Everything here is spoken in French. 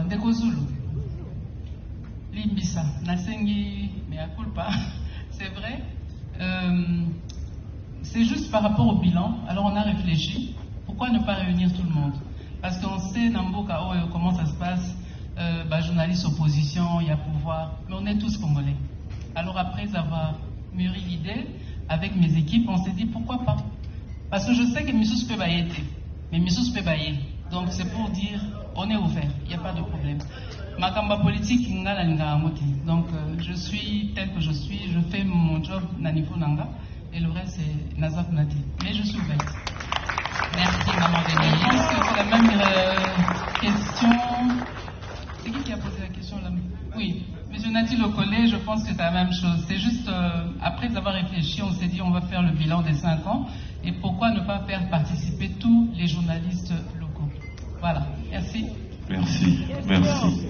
Ndeko Zulu. Limbisa, Nasengi, mea culpa. C'est vrai. C'est juste par rapport au bilan. Alors on a réfléchi. Pourquoi ne pas réunir tout le monde? Parce qu'on sait, Namboka, comment ça se passe. Journaliste opposition, il y a pouvoir. Mais on est tous congolais. Alors après avoir mûri l'idée, avec mes équipes, on s'est dit pourquoi pas. Parce que je sais que Missous peut bailler, mais Missous peut bailler. Donc c'est pour dire, on est ouvert, il n'y a pas de problème. Makamba politique, donc je suis tel que je suis, je fais mon job Nanifo Nanga, et le reste c'est Nazaf Nati. Mais je suis ouverte. Merci maman. Je pense que c'est la même question. C'est qui a posé la question là? Oui. Monsieur Nati le collège, je pense que c'est la même chose. C'est juste, après avoir réfléchi, on s'est dit on va faire le bilan des 5 ans. Et pourquoi ne pas faire participer tous les journalistes locaux? Voilà. Merci. Merci. Merci.